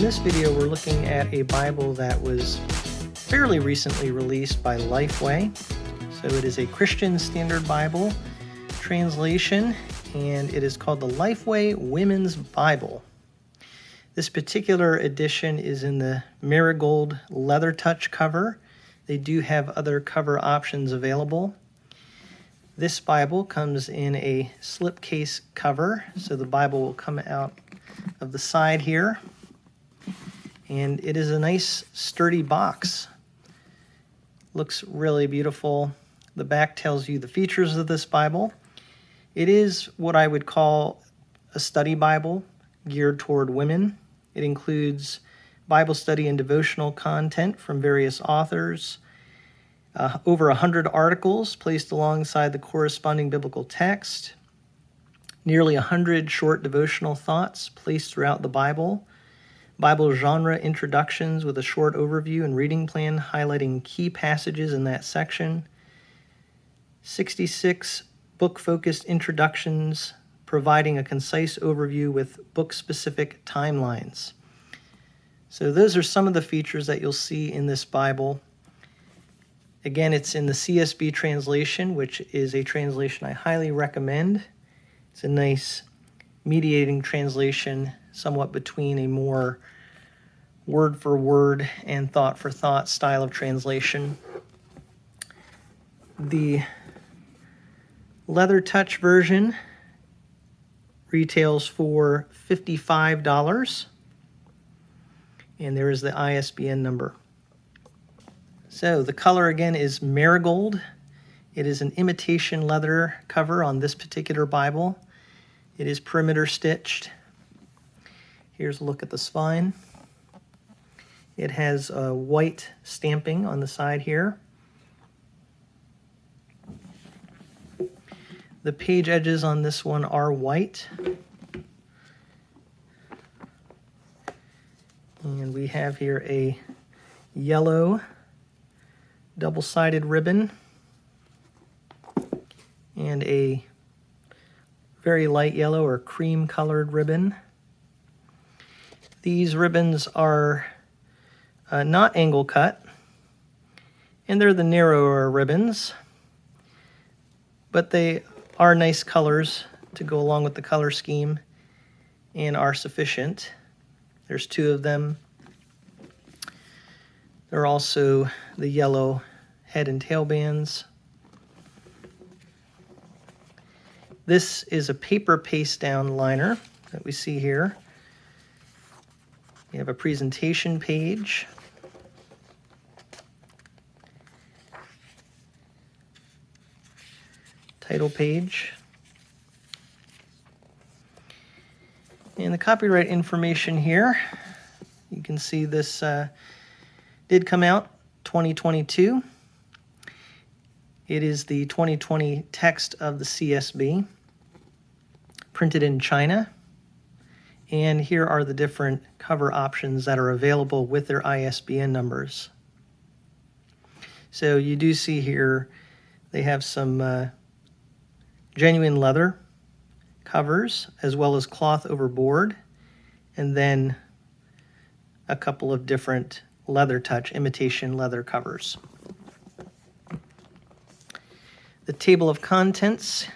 this video, we're looking at a Bible that was fairly recently released by Lifeway. So it is a Christian Standard Bible translation, and it is called the Lifeway Women's Bible. This particular edition is in the Marigold LeatherTouch cover. They do have other cover options available. This Bible comes in a slipcase cover, so the Bible will come out of the side here. And it is a nice sturdy box. Looks really beautiful. The back tells you the features of this Bible. It is what I would call a study Bible geared toward women. It includes Bible study and devotional content from various authors, over 100 articles placed alongside the corresponding biblical text, nearly 100 short devotional thoughts placed throughout the Bible genre introductions with a short overview and reading plan highlighting key passages in that section, 66 book-focused introductions providing a concise overview with book-specific timelines. So those are some of the features that you'll see in this Bible. Again, it's in the CSB translation, which is a translation I highly recommend. It's a nice mediating translation, somewhat between a more word-for-word and thought-for-thought style of translation. The LeatherTouch version retails for $55, and there is the ISBN number. So the color again is Marigold. It is an imitation leather cover on this particular Bible. It is perimeter stitched. Here's a look at the spine. It has a white stamping on the side here. The page edges on this one are white. And we have here a yellow double-sided ribbon and a very light yellow or cream-colored ribbon. These ribbons are not angle cut, and they're the narrower ribbons, but they are nice colors to go along with the color scheme and are sufficient. There's two of them. There are also the yellow head and tail bands. This is a paper paste down liner that we see here. We have a presentation page. Title page. And the copyright information here. You can see this did come out 2022. It is the 2020 text of the CSB, printed in China. And here are the different cover options that are available with their ISBN numbers. So you do see here they have some genuine leather covers as well as cloth over board, and then a couple of different LeatherTouch imitation leather covers. The table of contents,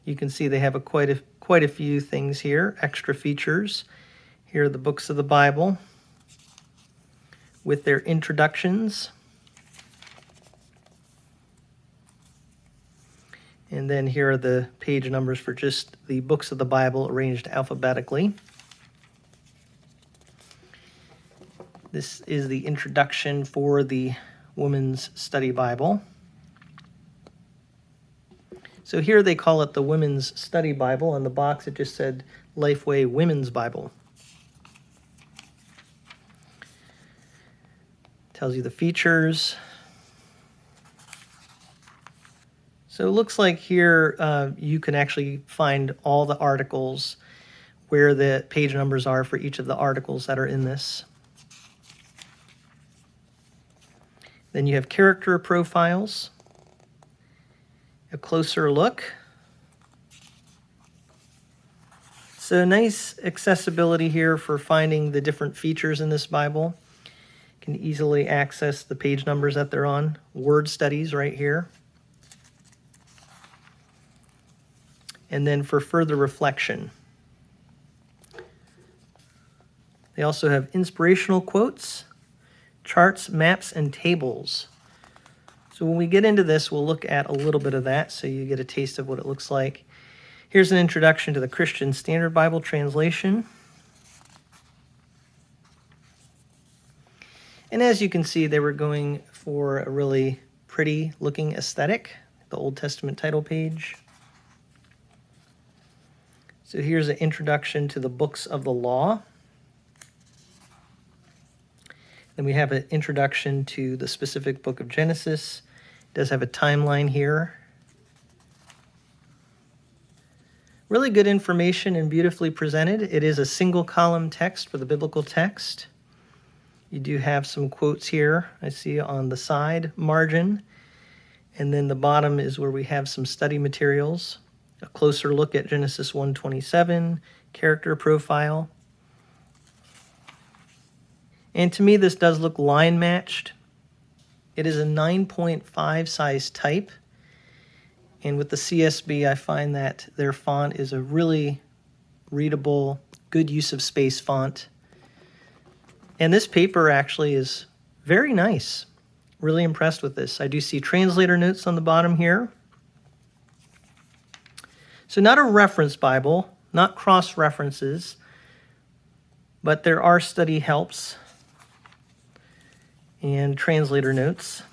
you can see they have quite a few things here, extra features. Here are the books of the Bible with their introductions. And then here are the page numbers for just the books of the Bible arranged alphabetically. This is the introduction for the Women's Study Bible. So here they call it the Women's Study Bible. On the box it just said Lifeway Women's Bible. Tells you the features. So it looks like here you can actually find all the articles where the page numbers are for each of the articles that are in this. Then you have character profiles, a closer look, So nice accessibility here for finding the different features in this Bible. You can easily access the page numbers that they're on. Word studies right here. And then for further reflection. They also have inspirational quotes, charts, maps, and tables. So when we get into this, we'll look at a little bit of that so you get a taste of what it looks like. Here's an introduction to the Christian Standard Bible translation. And as you can see, they were going for a really pretty looking aesthetic, the Old Testament title page. So here's an introduction to the books of the law. Then we have an introduction to the specific book of Genesis. It does have a timeline here. Really good information and beautifully presented. It is a single column text for the biblical text. You do have some quotes here, I see on the side margin. And then the bottom is where we have some study materials. A closer look at Genesis 1:27, character profile. And to me, this does look line matched. It is a 9.5 size type. And with the CSB, I find that their font is a really readable, good use of space font. And this paper actually is very nice. Really impressed with this. I do see translator notes on the bottom here. So not a reference Bible, not cross-references, but there are study helps and translator notes.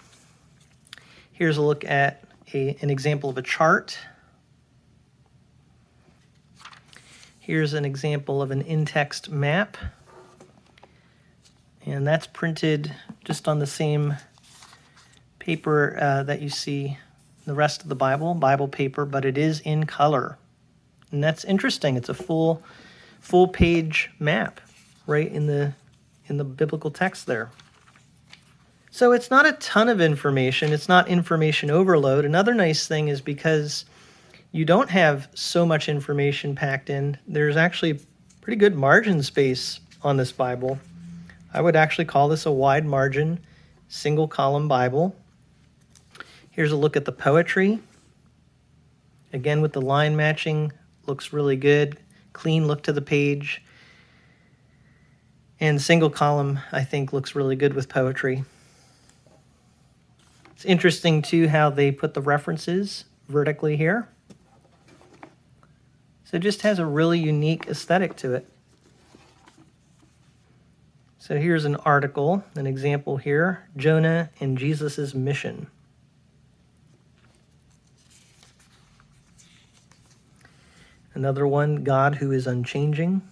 Here's a look at an example of a chart. Here's an example of an in-text map. And that's printed just on the same paper that you see the rest of the Bible paper, but it is in color. And that's interesting. It's a full page map right in the biblical text there. So it's not a ton of information. It's not information overload. Another nice thing is because you don't have so much information packed in, there's actually pretty good margin space on this Bible. I would actually call this a wide margin, single column Bible. Here's a look at the poetry. Again, with the line matching, looks really good. Clean look to the page. And single column, I think, looks really good with poetry. It's interesting, too, how they put the references vertically here. So it just has a really unique aesthetic to it. So here's an article, an example here, Jonah and Jesus' mission. Another one, God who is unchanging.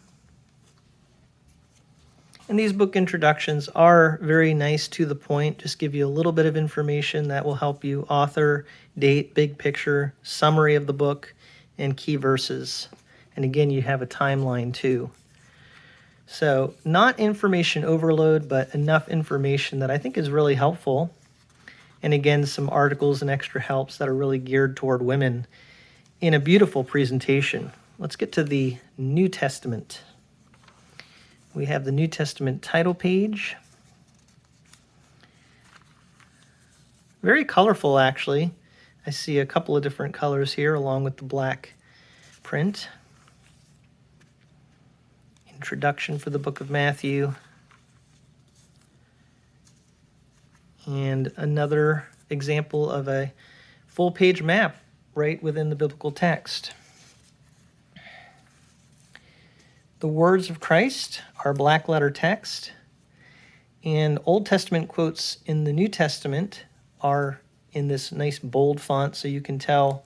And these book introductions are very nice, to the point, just give you a little bit of information that will help you: author, date, big picture, summary of the book, and key verses. And again, you have a timeline too. So not information overload, but enough information that I think is really helpful. And again, some articles and extra helps that are really geared toward women in a beautiful presentation. Let's get to the New Testament. We have the New Testament title page. Very colorful, actually. I see a couple of different colors here along with the black print. Introduction for the book of Matthew. And another example of a full page map right within the biblical text. The words of Christ are black letter text, and Old Testament quotes in the New Testament are in this nice bold font, so you can tell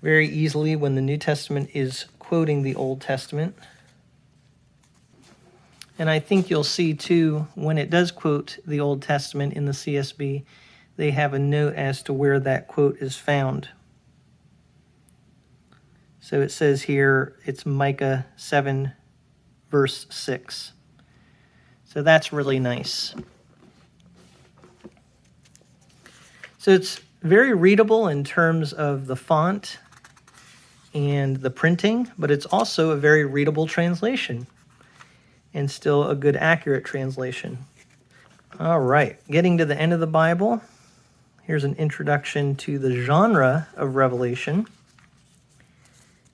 very easily when the New Testament is quoting the Old Testament. And I think you'll see too, when it does quote the Old Testament in the CSB, they have a note as to where that quote is found. So it says here, it's Micah 7, verse 6. So that's really nice. So it's very readable in terms of the font and the printing, but it's also a very readable translation and still a good, accurate translation. All right, getting to the end of the Bible, here's an introduction to the genre of Revelation,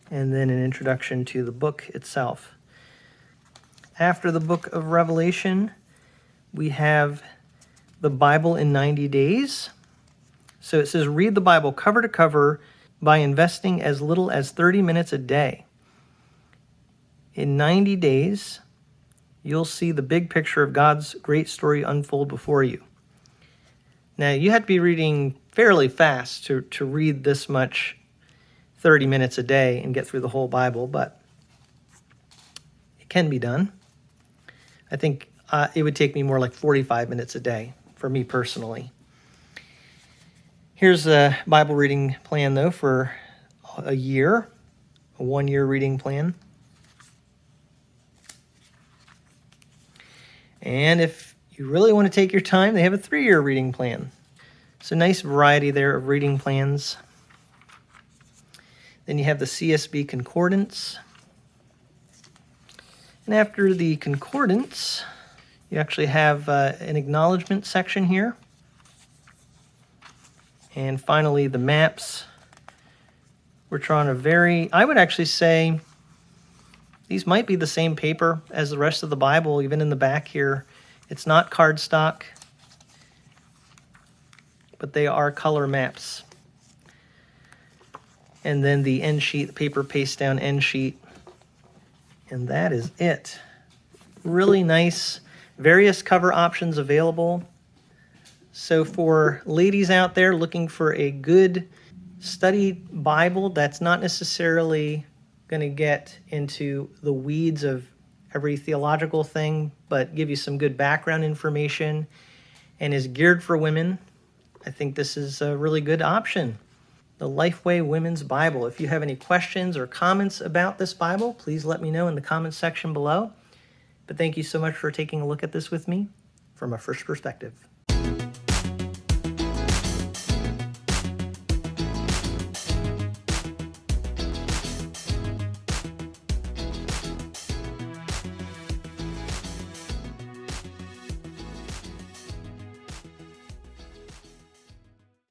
and then an introduction to the book itself. After the book of Revelation, we have the Bible in 90 days. So it says, read the Bible cover to cover by investing as little as 30 minutes a day. In 90 days, you'll see the big picture of God's great story unfold before you. Now, you have to be reading fairly fast to read this much 30 minutes a day and get through the whole Bible, but it can be done. I think it would take me more like 45 minutes a day for me personally. Here's a Bible reading plan, though, for a year, a 1-year reading plan. And if you really want to take your time, they have a 3-year reading plan. So nice variety there of reading plans. Then you have the CSB Concordance. And after the Concordance, you actually have an acknowledgement section here. And finally, the maps. We're trying I would actually say, these might be the same paper as the rest of the Bible, even in the back here. It's not cardstock, but they are color maps. And then the end sheet, the paper paste down end sheet. And that is it. Really nice, various cover options available. So for ladies out there looking for a good study Bible that's not necessarily going to get into the weeds of every theological thing, but give you some good background information and is geared for women, I think this is a really good option. The Lifeway Women's Bible. If you have any questions or comments about this Bible, please let me know in the comments section below. But thank you so much for taking a look at this with me from a first perspective.